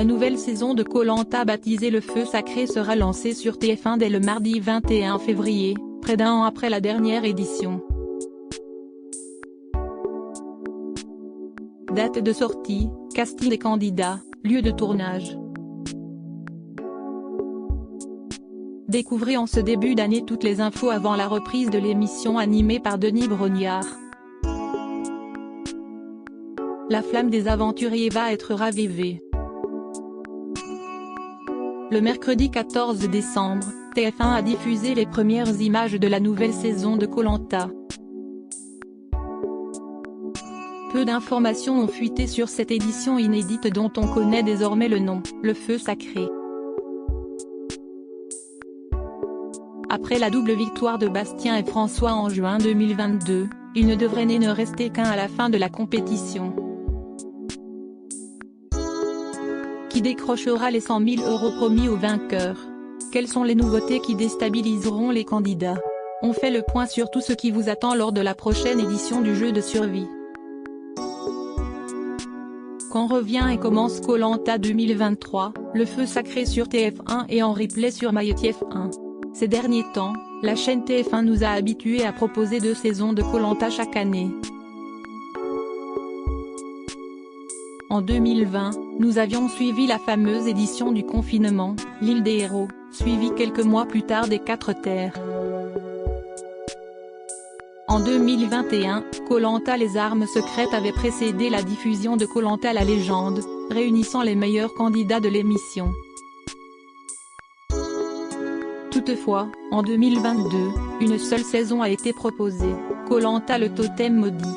La nouvelle saison de Koh-Lanta baptisée Le Feu Sacré sera lancée sur TF1 dès le mardi 21 février, près d'un an après la dernière édition. Date de sortie, casting des candidats, lieu de tournage. Découvrez en ce début d'année toutes les infos avant la reprise de l'émission animée par Denis Brognard. La flamme des aventuriers va être ravivée. Le mercredi 14 décembre, TF1 a diffusé les premières images de la nouvelle saison de Koh-Lanta. Peu d'informations ont fuité sur cette édition inédite dont on connaît désormais le nom, Le Feu Sacré. Après la double victoire de Bastien et François en juin 2022, il ne devrait ne rester qu'un à la fin de la compétition. Qui décrochera les 100 000 € promis aux vainqueurs? Quelles sont les nouveautés qui déstabiliseront les candidats? On fait le point sur tout ce qui vous attend lors de la prochaine édition du jeu de survie. Quand revient et commence Koh-Lanta 2023, Le Feu Sacré sur TF1 et en replay sur MyTF1. Ces derniers temps, la chaîne TF1 nous a habitués à proposer 2 saisons de Koh-Lanta chaque année. En 2020, nous avions suivi la fameuse édition du confinement, l'île des héros, suivie quelques mois plus tard des 4 terres. En 2021, Koh-Lanta les armes secrètes avait précédé la diffusion de Koh-Lanta la légende, réunissant les meilleurs candidats de l'émission. Toutefois, en 2022, une seule saison a été proposée, Koh-Lanta le totem maudit.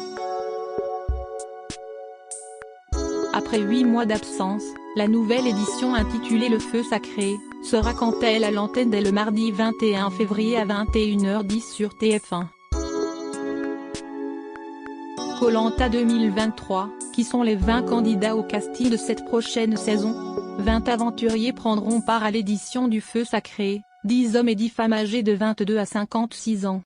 Après 8 mois d'absence, la nouvelle édition intitulée Le Feu Sacré, sera quant à elle à l'antenne dès le mardi 21 février à 21h10 sur TF1. Koh-Lanta 2023, qui sont les 20 candidats au casting de cette prochaine saison? 20 aventuriers prendront part à l'édition du Feu Sacré, 10 hommes et 10 femmes âgés de 22 à 56 ans.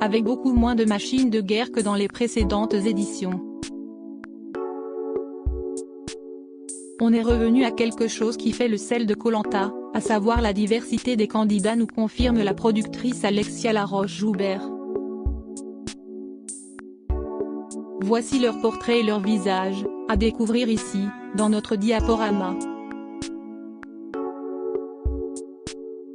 Avec beaucoup moins de machines de guerre que dans les précédentes éditions. On est revenu à quelque chose qui fait le sel de Koh-Lanta, à savoir la diversité des candidats, nous confirme la productrice Alexia Laroche-Joubert. Voici leurs portraits et leurs visages, à découvrir ici, dans notre diaporama.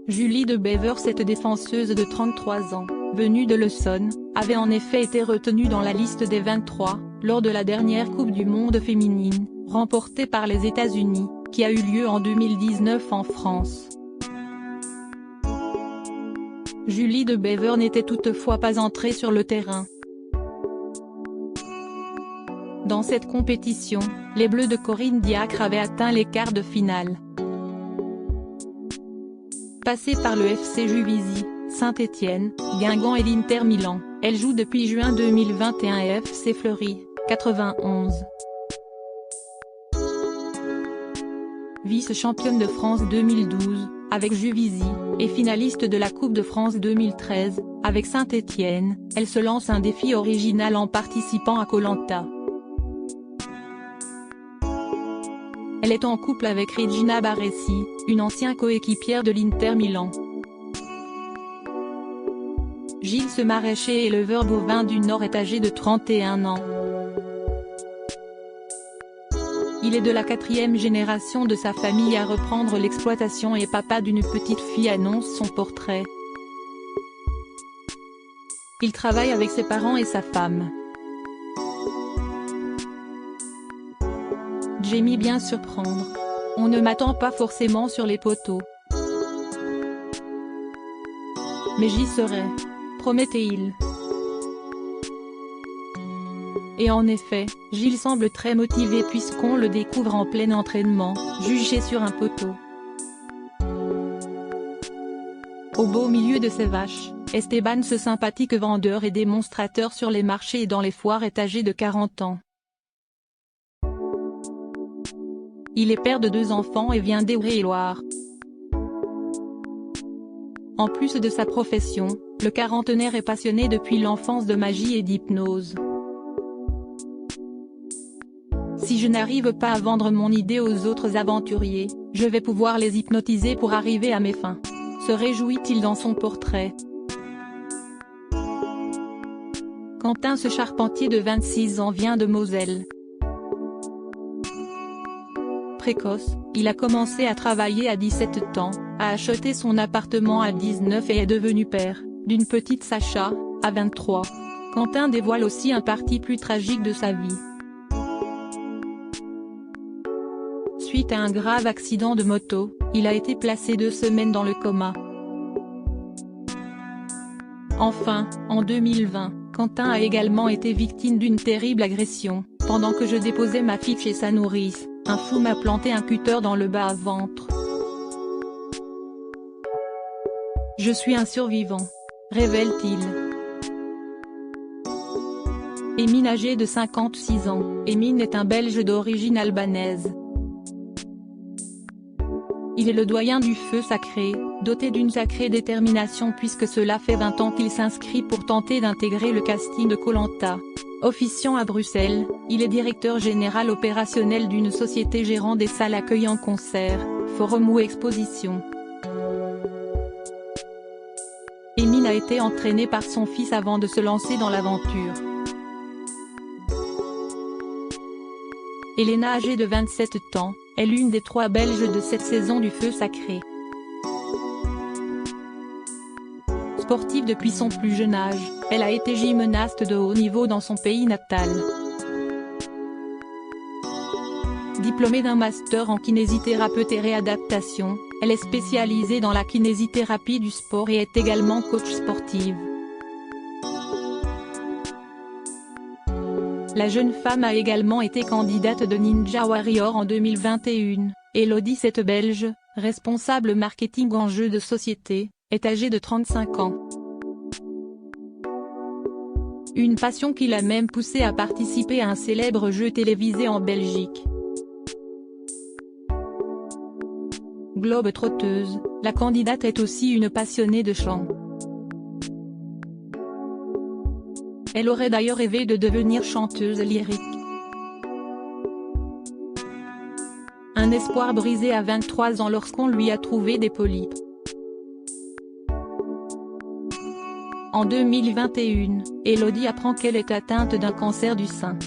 Julie de Bever, cette défenseuse de 33 ans, venue de l'Essonne, avait en effet été retenue dans la liste des 23, lors de la dernière Coupe du Monde féminine, remportée par les États-Unis, qui a eu lieu en 2019 en France. Julie de Bever n'était toutefois pas entrée sur le terrain. Dans cette compétition, les Bleus de Corinne Diacre avaient atteint les quarts de finale. Passée par le FC Juvisy, Saint-Étienne, Guingamp et l'Inter Milan, elle joue depuis juin 2021 et FC Fleury, 91. Vice-championne de France 2012, avec Juvisy, et finaliste de la Coupe de France 2013, avec Saint-Étienne, elle se lance un défi original en participant à Koh-Lanta. Elle est en couple avec Regina Baresi, une ancienne coéquipière de l'Inter Milan. Gilles Maraîcher, éleveur bovin du Nord, est âgé de 31 ans. Il est de la 4e génération de sa famille à reprendre l'exploitation et papa d'une petite fille, annonce son portrait. Il travaille avec ses parents et sa femme. J'aime bien surprendre. On ne m'attend pas forcément sur les poteaux. Mais j'y serai, promettait-il. Et en effet, Gilles semble très motivé puisqu'on le découvre en plein entraînement, juché sur un poteau. Au beau milieu de ses vaches, Esteban, ce sympathique vendeur et démonstrateur sur les marchés et dans les foires, est âgé de 40 ans. Il est père de 2 enfants et vient d'Eure-et-Loir. En plus de sa profession, le quarantenaire est passionné depuis l'enfance de magie et d'hypnose. Si je n'arrive pas à vendre mon idée aux autres aventuriers, je vais pouvoir les hypnotiser pour arriver à mes fins. Se réjouit-il dans son portrait. Quentin, ce charpentier de 26 ans vient de Moselle. Précoce, il a commencé à travailler à 17 ans, a acheté son appartement à 19 et est devenu père d'une petite Sacha, à 23. Quentin dévoile aussi un parti plus tragique de sa vie. Suite à un grave accident de moto, il a été placé 2 semaines dans le coma. Enfin, en 2020, Quentin a également été victime d'une terrible agression. Pendant que je déposais ma fille chez sa nourrice, un fou m'a planté un cutter dans le bas-ventre. Je suis un survivant, révèle-t-il. Emine, âgé de 56 ans, Emine est un Belge d'origine albanaise. Il est le doyen du feu sacré, doté d'une sacrée détermination puisque cela fait 20 ans qu'il s'inscrit pour tenter d'intégrer le casting de Koh-Lanta. Officiant à Bruxelles, il est directeur général opérationnel d'une société gérant des salles accueillant concerts, forums ou expositions. Emine a été entraîné par son fils avant de se lancer dans l'aventure. Elena, âgée de 27 ans, est l'une des 3 Belges de cette saison du feu sacré. Sportive depuis son plus jeune âge, elle a été gymnaste de haut niveau dans son pays natal. Diplômée d'un master en kinésithérapeute et réadaptation, elle est spécialisée dans la kinésithérapie du sport et est également coach sportive. La jeune femme a également été candidate de Ninja Warrior en 2021. Elodie, cette Belge, responsable marketing en jeux de société, est âgée de 35 ans. Une passion qui l'a même poussée à participer à un célèbre jeu télévisé en Belgique. Globe-trotteuse, la candidate est aussi une passionnée de chant. Elle aurait d'ailleurs rêvé de devenir chanteuse lyrique. Un espoir brisé à 23 ans lorsqu'on lui a trouvé des polypes. En 2021, Elodie apprend qu'elle est atteinte d'un cancer du sein.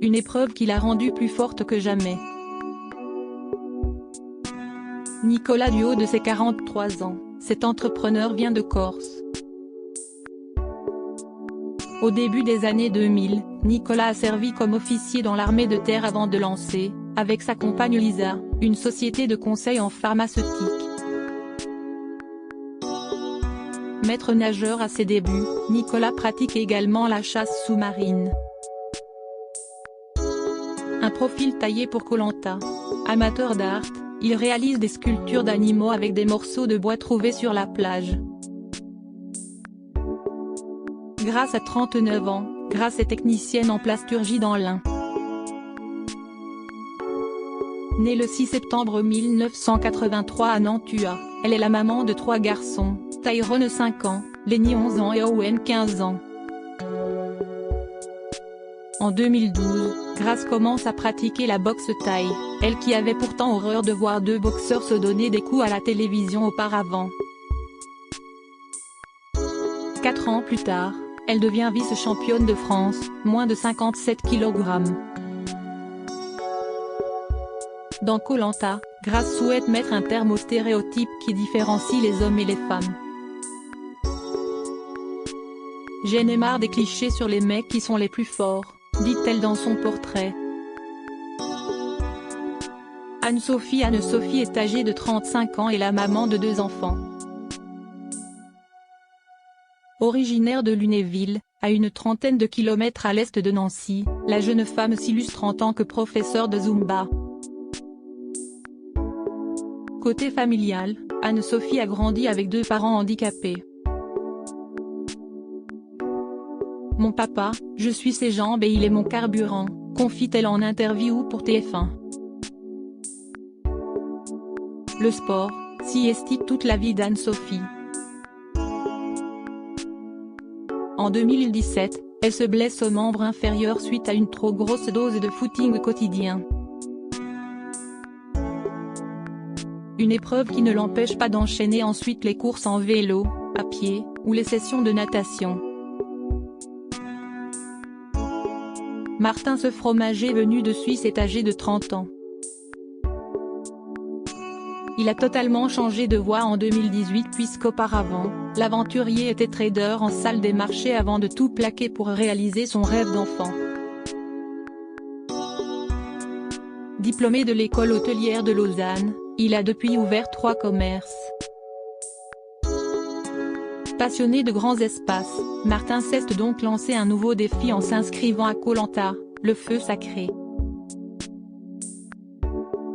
Une épreuve qui l'a rendue plus forte que jamais. Nicolas, du haut de ses 43 ans, cet entrepreneur vient de Corse. Au début des années 2000, Nicolas a servi comme officier dans l'armée de terre avant de lancer, avec sa compagne Lisa, une société de conseil en pharmaceutique. Maître nageur à ses débuts, Nicolas pratique également la chasse sous-marine. Un profil taillé pour Koh-Lanta. Amateur d'art, il réalise des sculptures d'animaux avec des morceaux de bois trouvés sur la plage. Grace a 39 ans, Grace est technicienne en plasturgie dans l'Ain. Née le 6 septembre 1983 à Nantua, elle est la maman de 3 garçons, Tyrone 5 ans, Lenny 11 ans et Owen 15 ans. En 2012, Grace commence à pratiquer la boxe thaï, elle qui avait pourtant horreur de voir 2 boxeurs se donner des coups à la télévision auparavant. 4 ans plus tard, elle devient vice-championne de France, moins de 57 kg. Dans Koh-Lanta, Grace souhaite mettre un terme aux stéréotypes qui différencient les hommes et les femmes. J'en ai marre des clichés sur les mecs qui sont les plus forts, dit-elle dans son portrait. Anne-Sophie est âgée de 35 ans et la maman de 2 enfants. Originaire de Lunéville, à une trentaine de kilomètres à l'est de Nancy, la jeune femme s'illustre en tant que professeure de Zumba. Côté familial, Anne-Sophie a grandi avec 2 parents handicapés. Mon papa, je suis ses jambes et il est mon carburant, confie-t-elle en interview pour TF1. Le sport, siestique toute la vie d'Anne-Sophie. En 2017, Elle se blesse au membre inférieur suite à une trop grosse dose de footing quotidien. Une épreuve qui ne l'empêche pas d'enchaîner ensuite les courses en vélo, à pied, ou les sessions de natation. Martin ce fromager venu de Suisse est âgé de 30 ans. Il a totalement changé de voie en 2018 puisqu'auparavant, l'aventurier était trader en salle des marchés avant de tout plaquer pour réaliser son rêve d'enfant. Diplômé de l'école hôtelière de Lausanne, il a depuis ouvert 3 commerces. Passionné de grands espaces, Martin s'est donc lancé un nouveau défi en s'inscrivant à Koh Lanta, le feu sacré.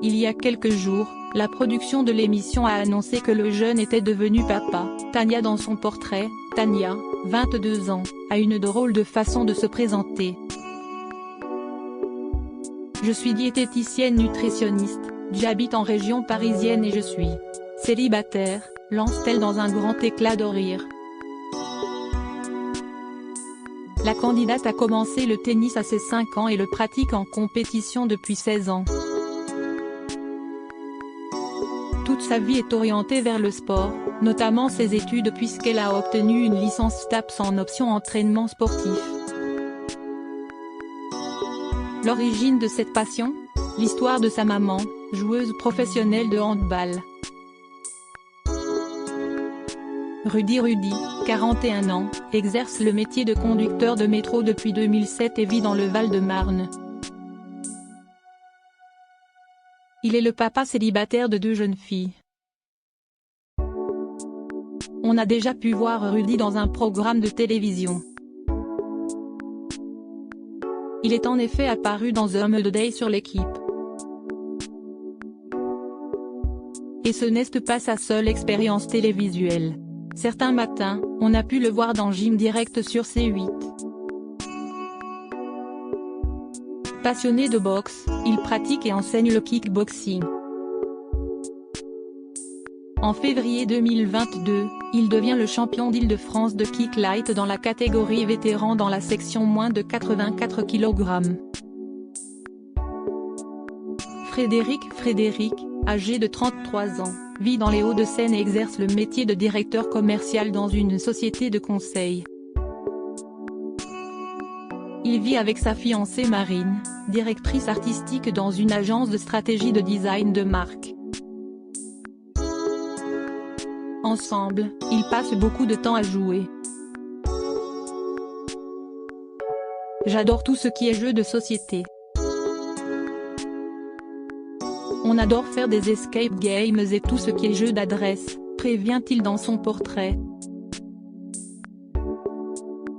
Il y a quelques jours, la production de l'émission a annoncé que le jeune était devenu papa. Tania dans son portrait, Tania, 22 ans, a une drôle de façon de se présenter. Je suis diététicienne nutritionniste, j'habite en région parisienne et je suis célibataire, lance-t-elle dans un grand éclat de rire. La candidate a commencé le tennis à ses 5 ans et le pratique en compétition depuis 16 ans. Toute sa vie est orientée vers le sport, notamment ses études puisqu'elle a obtenu une licence STAPS en option entraînement sportif. L'origine de cette passion ? L'histoire de sa maman, joueuse professionnelle de handball. Rudy, 41 ans, exerce le métier de conducteur de métro depuis 2007 et vit dans le Val-de-Marne. Il est le papa célibataire de 2 jeunes filles. On a déjà pu voir Rudy dans un programme de télévision. Il est en effet apparu dans The Home Day sur l'équipe. Et ce n'est pas sa seule expérience télévisuelle. Certains matins, on a pu le voir dans Gym Direct sur C8. Passionné de boxe, il pratique et enseigne le kickboxing. En février 2022, il devient le champion d'Île-de-France de kick light dans la catégorie vétéran dans la section moins de 84 kg. Frédéric, âgé de 33 ans, vit dans les Hauts-de-Seine et exerce le métier de directeur commercial dans une société de conseil. Il vit avec sa fiancée Marine, directrice artistique dans une agence de stratégie de design de marque. Ensemble, ils passent beaucoup de temps à jouer. J'adore tout ce qui est jeux de société. On adore faire des escape games et tout ce qui est jeu d'adresse, prévient-il dans son portrait.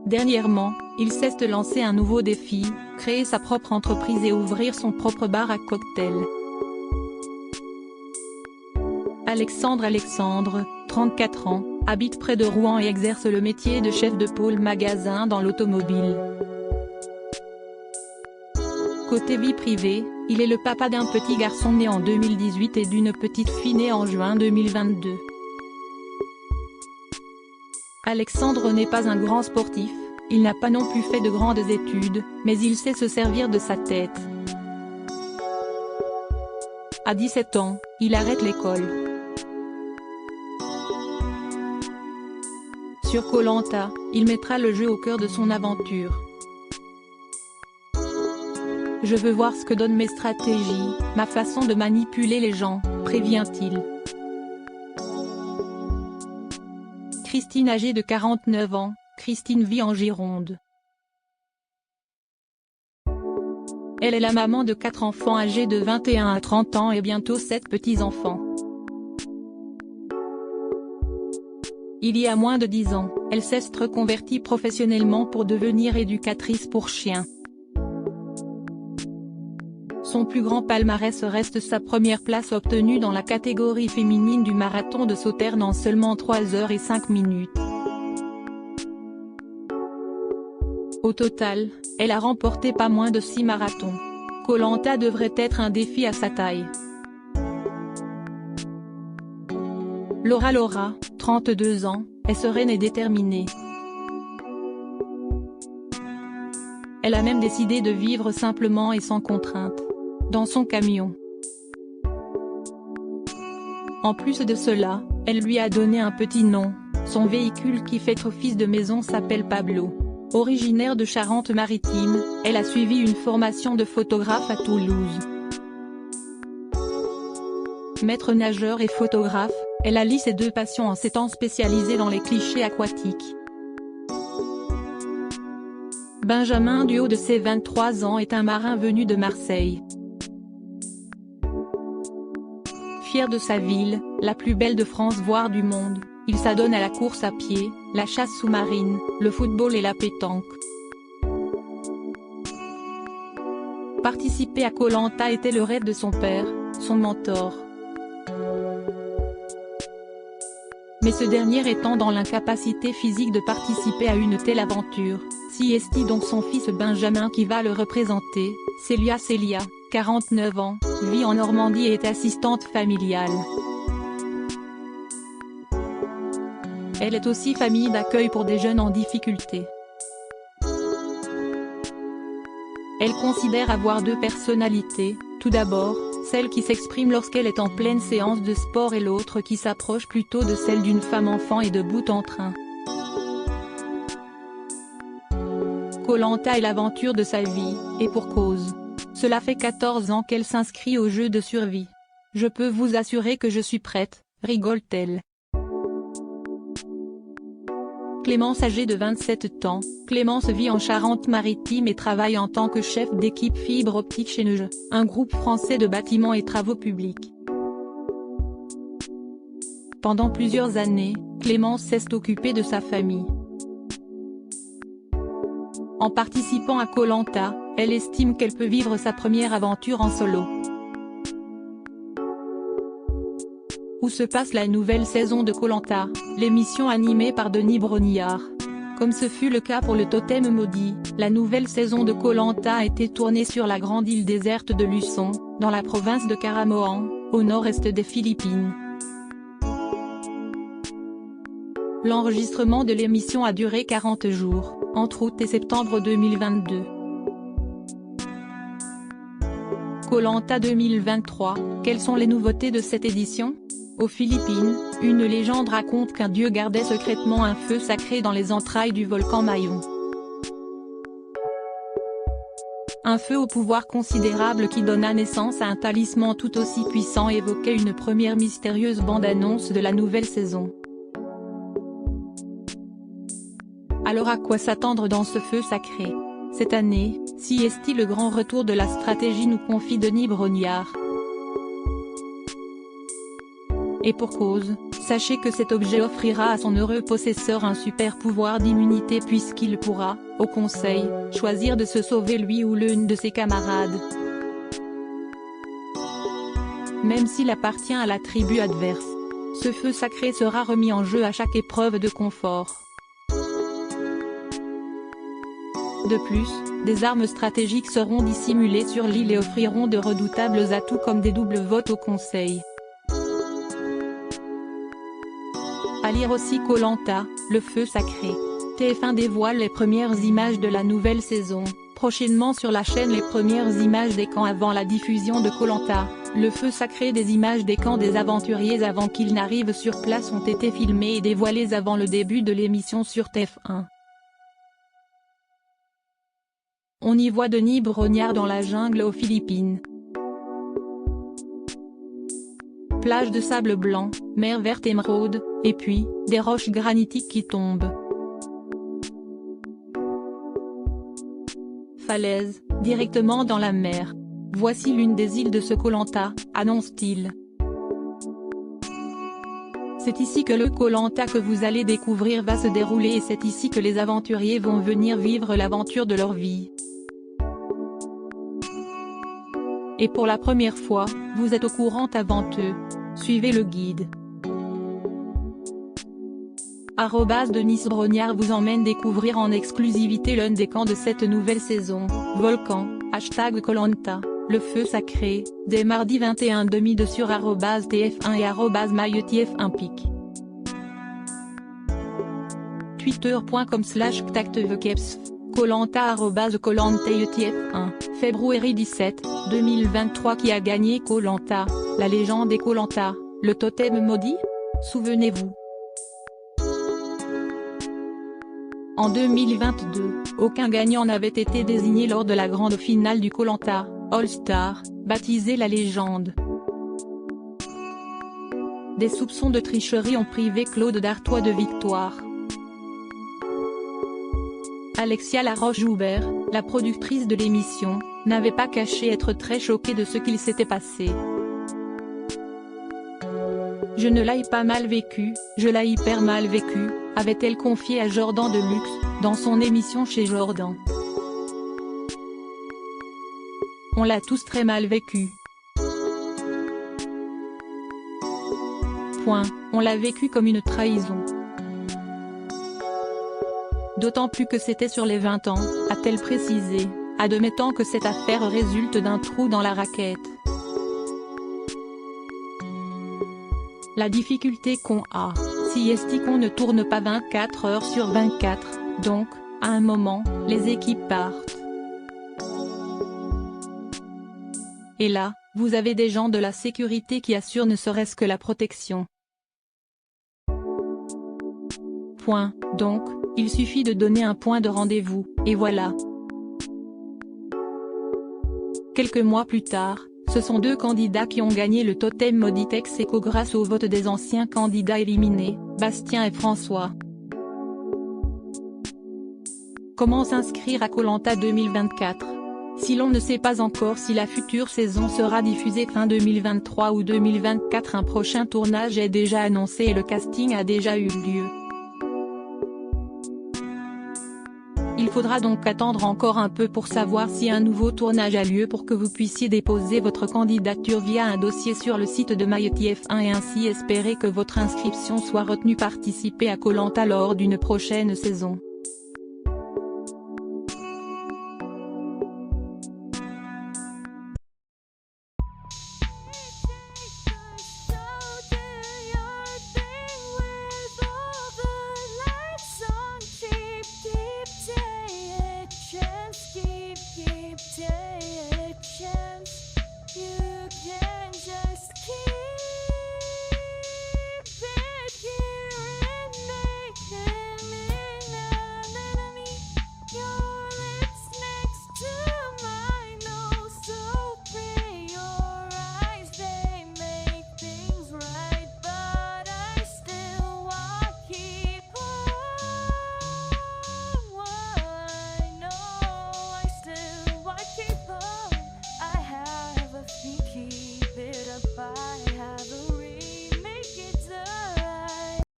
Dernièrement, il s'est lancé un nouveau défi, créer sa propre entreprise et ouvrir son propre bar à cocktails. Alexandre, 34 ans, habite près de Rouen et exerce le métier de chef de pôle magasin dans l'automobile. Côté vie privée, il est le papa d'un petit garçon né en 2018 et d'une petite fille née en juin 2022. Alexandre n'est pas un grand sportif, il n'a pas non plus fait de grandes études, mais il sait se servir de sa tête. À 17 ans, il arrête l'école. Sur Koh Lanta, il mettra le jeu au cœur de son aventure. Je veux voir ce que donnent mes stratégies, ma façon de manipuler les gens, prévient-il. Christine âgée de 49 ans, Christine vit en Gironde. Elle est la maman de 4 enfants âgés de 21 à 30 ans et bientôt 7 petits-enfants. Il y a moins de 10 ans, elle s'est reconvertie professionnellement pour devenir éducatrice pour chiens. Son plus grand palmarès reste sa première place obtenue dans la catégorie féminine du marathon de Sauternes en seulement 3 heures et 5 minutes. Au total, elle a remporté pas moins de 6 marathons. Koh Lanta devrait être un défi à sa taille. Laura, 32 ans, est sereine et déterminée. Elle a même décidé de vivre simplement et sans contrainte. Dans son camion. En plus de cela, elle lui a donné un petit nom. Son véhicule qui fait office de maison s'appelle Pablo. Originaire de Charente-Maritime, elle a suivi une formation de photographe à Toulouse. Maître nageur et photographe, elle allie ses deux passions en s'étant spécialisée dans les clichés aquatiques. Benjamin du haut de ses 23 ans est un marin venu de Marseille. Fier de sa ville, la plus belle de France voire du monde, il s'adonne à la course à pied, la chasse sous-marine, le football et la pétanque. Participer à Koh Lanta était le rêve de son père, son mentor. Mais ce dernier étant dans l'incapacité physique de participer à une telle aventure, c'est donc son fils Benjamin qui va le représenter. Célia, 49 ans, vit en Normandie et est assistante familiale. Elle est aussi famille d'accueil pour des jeunes en difficulté. Elle considère avoir deux personnalités, tout d'abord, celle qui s'exprime lorsqu'elle est en pleine séance de sport et l'autre qui s'approche plutôt de celle d'une femme enfant et debout en train. Koh Lanta est l'aventure de sa vie, et pour cause. Cela fait 14 ans qu'elle s'inscrit au jeu de survie. Je peux vous assurer que je suis prête, rigole-t-elle. Clémence, âgée de 27 ans, Clémence vit en Charente-Maritime et travaille en tant que chef d'équipe fibre optique chez Neuge, un groupe français de bâtiments et travaux publics. Pendant plusieurs années, Clémence s'est occupée de sa famille. En participant à Koh Lanta, elle estime qu'elle peut vivre sa première aventure en solo. Où se passe la nouvelle saison de Koh Lanta, l'émission animée par Denis Brognard. Comme ce fut le cas pour le Totem Maudit, la nouvelle saison de Koh Lanta a été tournée sur la grande île déserte de Luçon, dans la province de Caramoan, au nord-est des Philippines. L'enregistrement de l'émission a duré 40 jours, entre août et septembre 2022. Koh Lanta 2023, quelles sont les nouveautés de cette édition ? Aux Philippines, une légende raconte qu'un dieu gardait secrètement un feu sacré dans les entrailles du volcan Mayon. Un feu au pouvoir considérable qui donna naissance à un talisman tout aussi puissant évoquait une première mystérieuse bande-annonce de la nouvelle saison. Alors à quoi s'attendre dans ce feu sacré ? Cette année, c'est le grand retour de la stratégie, nous confie Denis Brognard. Et pour cause, sachez que cet objet offrira à son heureux possesseur un super pouvoir d'immunité puisqu'il pourra, au conseil, choisir de se sauver lui ou l'une de ses camarades. Même s'il appartient à la tribu adverse. Ce feu sacré sera remis en jeu à chaque épreuve de confort. De plus, des armes stratégiques seront dissimulées sur l'île et offriront de redoutables atouts comme des doubles votes au conseil. À lire aussi Koh Lanta, le feu sacré. TF1 dévoile les premières images de la nouvelle saison. Prochainement sur la chaîne, les premières images des camps avant la diffusion de Koh Lanta. Le feu sacré, des images des camps des aventuriers avant qu'ils n'arrivent sur place ont été filmées et dévoilées avant le début de l'émission sur TF1. On y voit Denis Brognard dans la jungle aux Philippines. Plage de sable blanc, mer verte émeraude, et puis, des roches granitiques qui tombent. Falaise, directement dans la mer. Voici l'une des îles de ce Koh Lanta, annonce-t-il. C'est ici que le Koh Lanta que vous allez découvrir va se dérouler et c'est ici que les aventuriers vont venir vivre l'aventure de leur vie. Et pour la première fois, vous êtes au courant avant eux. Suivez le guide. Denis Brognard vous emmène découvrir en exclusivité l'un des camps de cette nouvelle saison, Volcan, #Koh Lanta, le feu sacré, dès mardi 21h02 sur @TF1 et @MyTF1pic. Twitter.com/ptactevekepsf Koh-Lanta@Koh-Lanta-UTF1, février 17, 2023. Qui a gagné Koh-Lanta, la légende et Koh-Lanta, le totem maudit? Souvenez-vous. En 2022, aucun gagnant n'avait été désigné lors de la grande finale du Koh-Lanta All-Star, baptisée la légende. Des soupçons de tricherie ont privé Claude Dartois de victoire. Alexia Laroche-Joubert, la productrice de l'émission, n'avait pas caché être très choquée de ce qu'il s'était passé. Je ne l'ai pas mal vécu, je l'ai hyper mal vécu, avait-elle confié à Jordan Deluxe, dans son émission Chez Jordan. On l'a tous très mal vécu. On l'a vécu comme une trahison. D'autant plus que c'était sur les 20 ans, a-t-elle précisé, admettant que cette affaire résulte d'un trou dans la raquette. La difficulté qu'on a, si qu'on ne tourne pas 24 heures sur 24, donc, à un moment, les équipes partent. Et là, vous avez des gens de la sécurité qui assurent ne serait-ce que la protection. Donc, il suffit de donner un point de rendez-vous, et voilà. Quelques mois plus tard, ce sont deux candidats qui ont gagné le totem maudit ex-aequo grâce au vote des anciens candidats éliminés, Bastien et François. Comment s'inscrire à Koh-Lanta 2024? Si l'on ne sait pas encore si la future saison sera diffusée fin 2023 ou 2024, un prochain tournage est déjà annoncé et le casting a déjà eu lieu. Il faudra donc attendre encore un peu pour savoir si un nouveau tournage a lieu pour que vous puissiez déposer votre candidature via un dossier sur le site de MyUTF1 et ainsi espérer que votre inscription soit retenue. Participer à Koh-Lanta lors d'une prochaine saison.